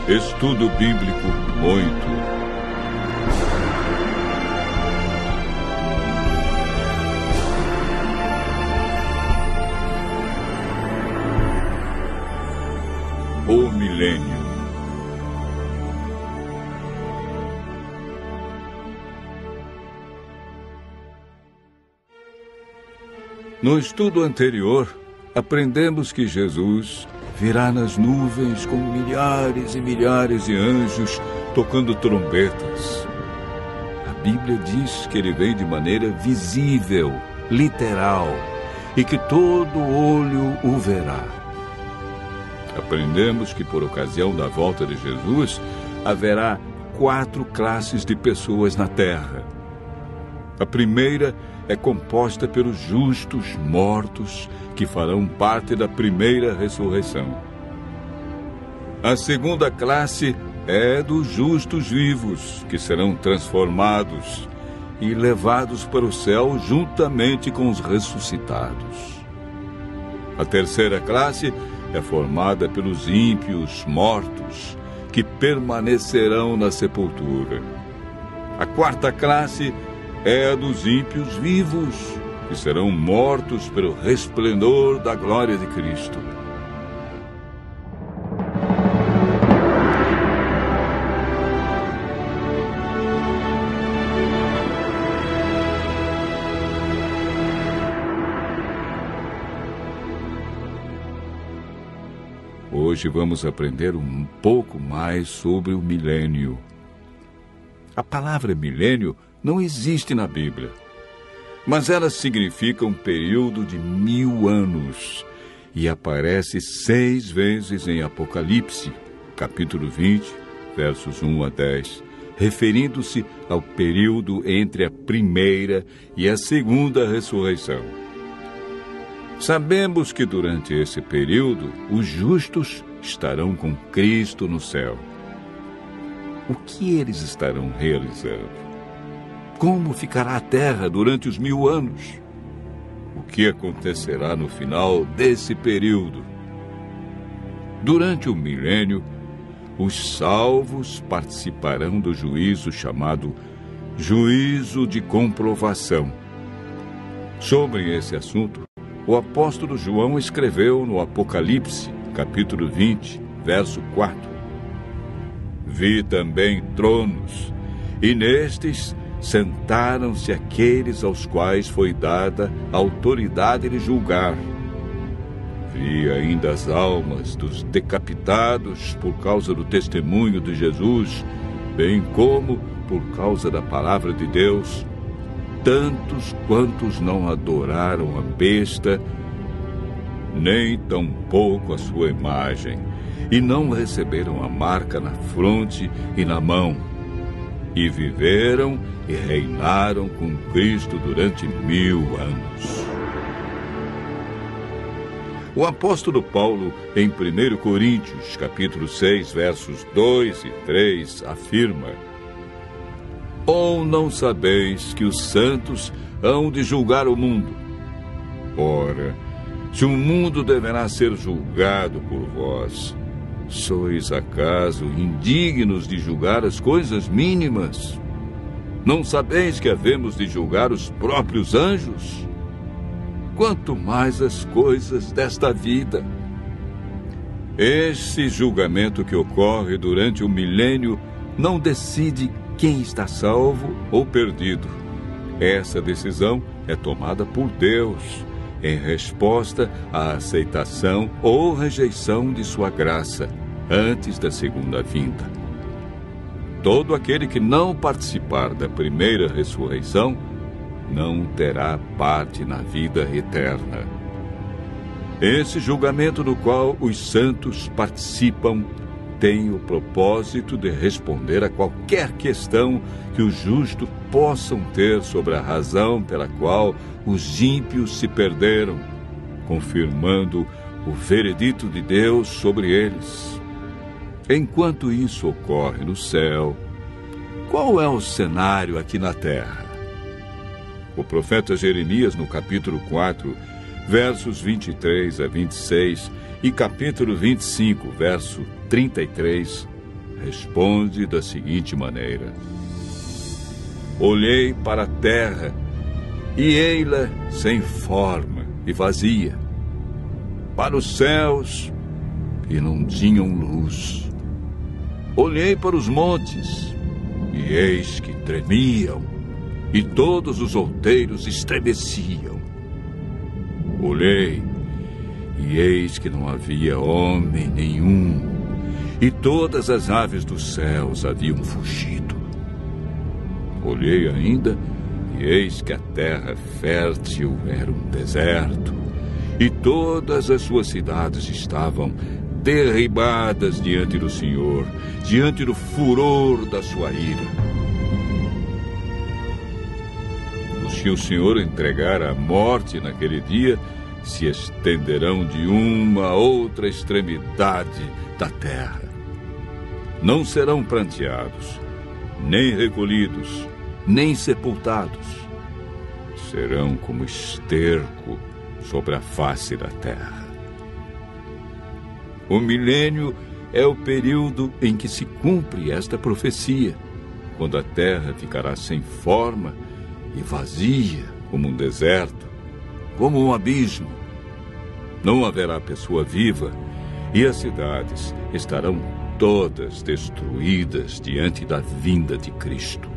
Estudo Bíblico 8. O milênio. No estudo anterior, aprendemos que Jesus virá nas nuvens com milhares e milhares de anjos tocando trombetas. A Bíblia diz que ele vem de maneira visível, literal, e que todo olho o verá. Aprendemos que por ocasião da volta de Jesus, haverá 4 classes de pessoas na terra. A primeira é composta pelos justos mortos, que farão parte da primeira ressurreição. A segunda classe é dos justos vivos, que serão transformados e levados para o céu juntamente com os ressuscitados. A terceira classe é formada pelos ímpios mortos, que permanecerão na sepultura. A quarta classe é a dos ímpios vivos, que serão mortos pelo resplendor da glória de Cristo. Hoje vamos aprender um pouco mais sobre o milênio. A palavra milênio não existe na Bíblia, mas ela significa um período de 1000 anos e aparece 6 vezes em Apocalipse, capítulo 20, versos 1 a 10, referindo-se ao período entre a primeira e a segunda ressurreição. Sabemos que durante esse período, os justos estarão com Cristo no céu. O que eles estarão realizando? Como ficará a terra durante os 1000 anos? O que acontecerá no final desse período? Durante o milênio, os salvos participarão do juízo chamado juízo de comprovação. Sobre esse assunto, o apóstolo João escreveu no Apocalipse, capítulo 20, verso 4. Vi também tronos, e nestes sentaram-se aqueles aos quais foi dada a autoridade de julgar. Vi ainda as almas dos decapitados por causa do testemunho de Jesus, bem como por causa da palavra de Deus, tantos quantos não adoraram a besta, nem tampouco a sua imagem, e não receberam a marca na fronte e na mão, e viveram e reinaram com Cristo durante 1000 anos. O apóstolo Paulo, em 1 Coríntios, capítulo 6, versos 2 e 3, afirma: Ou não sabeis que os santos hão de julgar o mundo? Ora, se o mundo deverá ser julgado por vós, sois acaso indignos de julgar as coisas mínimas? Não sabeis que havemos de julgar os próprios anjos? Quanto mais as coisas desta vida. Esse julgamento que ocorre durante o milênio não decide quem está salvo ou perdido. Essa decisão é tomada por Deus, em resposta à aceitação ou rejeição de sua graça, antes da segunda vinda. Todo aquele que não participar da primeira ressurreição não terá parte na vida eterna. Esse julgamento no qual os santos participam tem o propósito de responder a qualquer questão que os justos possam ter sobre a razão pela qual os ímpios se perderam, confirmando o veredito de Deus sobre eles. Enquanto isso ocorre no céu, qual é o cenário aqui na terra? O profeta Jeremias, no capítulo 4, versos 23 a 26, e capítulo 25, verso 33, responde da seguinte maneira: olhei para a terra, e ei-la sem forma e vazia, para os céus, e não tinham luz. Olhei para os montes, e eis que tremiam, e todos os outeiros estremeciam. Olhei, e eis que não havia homem nenhum, e todas as aves dos céus haviam fugido. Olhei ainda, e eis que a terra fértil era um deserto, e todas as suas cidades estavam derribadas diante do Senhor, diante do furor da sua ira. Os que o Senhor entregar à morte naquele dia se estenderão de uma a outra extremidade da terra. Não serão pranteados, nem recolhidos, nem sepultados. Serão como esterco sobre a face da terra. O milênio é o período em que se cumpre esta profecia, quando a terra ficará sem forma e vazia como um deserto, como um abismo. Não haverá pessoa viva e as cidades estarão todas destruídas diante da vinda de Cristo.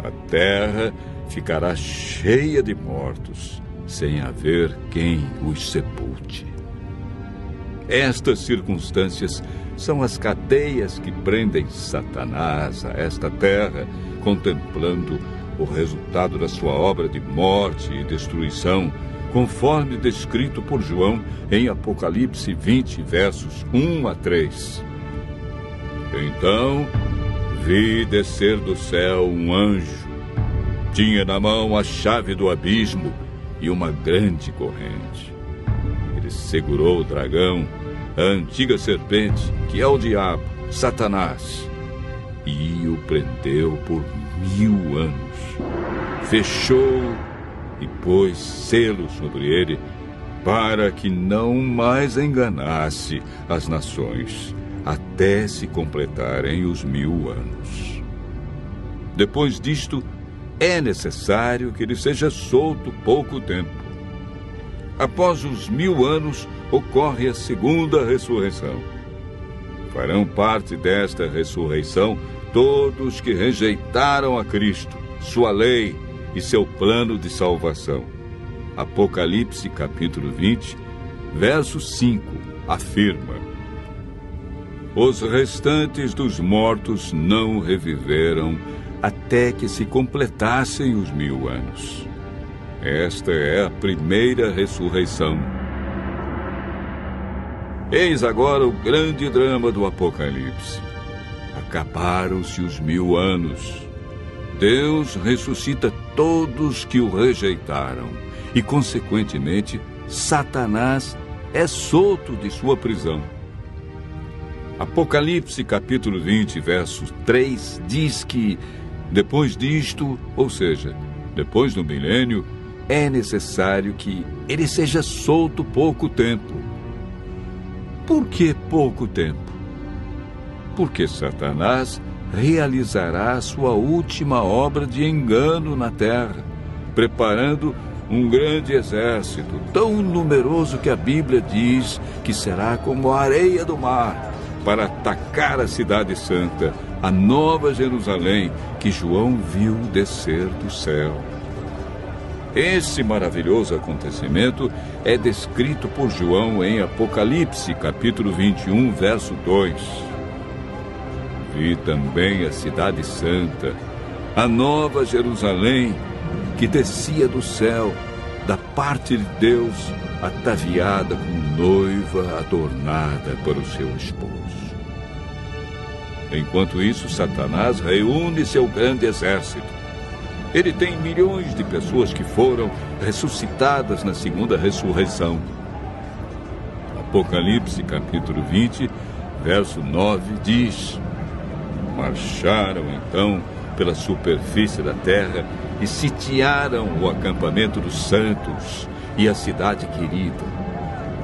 A terra ficará cheia de mortos, sem haver quem os sepulte. Estas circunstâncias são as cadeias que prendem Satanás a esta terra, contemplando o resultado da sua obra de morte e destruição, conforme descrito por João em Apocalipse 20, versos 1 a 3. Então vi descer do céu um anjo. Tinha na mão a chave do abismo e uma grande corrente. Ele segurou o dragão, a antiga serpente, que é o diabo, Satanás, e o prendeu por 1000 anos. Fechou e pôs selo sobre ele, para que não mais enganasse as nações, até se completarem os 1000 anos. Depois disto, é necessário que ele seja solto pouco tempo. Após os 1000 anos, ocorre a segunda ressurreição. Farão parte desta ressurreição todos que rejeitaram a Cristo, sua lei e seu plano de salvação. Apocalipse capítulo 20, verso 5, afirma: os restantes dos mortos não reviveram até que se completassem os 1000 anos. Esta é a primeira ressurreição. Eis agora o grande drama do Apocalipse. Acabaram-se os 1000 anos. Deus ressuscita todos que o rejeitaram e, consequentemente, Satanás é solto de sua prisão. Apocalipse capítulo 20, verso 3, diz que, depois disto, ou seja, depois do milênio, é necessário que ele seja solto pouco tempo. Por que pouco tempo? Porque Satanás realizará a sua última obra de engano na terra, preparando um grande exército, tão numeroso que a Bíblia diz que será como a areia do mar, para atacar a cidade santa, a nova Jerusalém, que João viu descer do céu. Esse maravilhoso acontecimento é descrito por João em Apocalipse, capítulo 21, verso 2. Vi também a cidade santa, a nova Jerusalém, que descia do céu, da parte de Deus, ataviada como noiva adornada para o seu esposo. Enquanto isso, Satanás reúne seu grande exército. Ele tem milhões de pessoas que foram ressuscitadas na segunda ressurreição. Apocalipse, capítulo 20, verso 9, diz: marcharam, então, pela superfície da terra e sitiaram o acampamento dos santos e a cidade querida.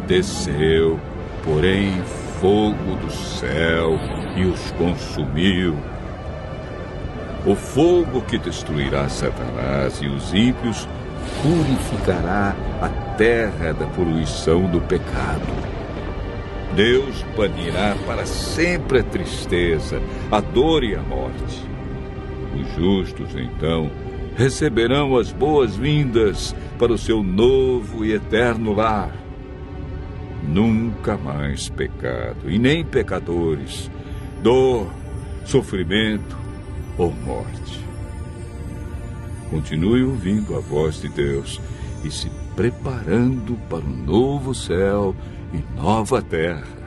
Desceu, porém, fogo do céu e os consumiu. O fogo que destruirá Satanás e os ímpios purificará a terra da poluição do pecado. Deus banirá para sempre a tristeza, a dor e a morte. Os justos, então, receberão as boas-vindas para o seu novo e eterno lar. Nunca mais pecado, e nem pecadores, dor, sofrimento ou morte. Continue ouvindo a voz de Deus e se preparando para um novo céu e nova terra,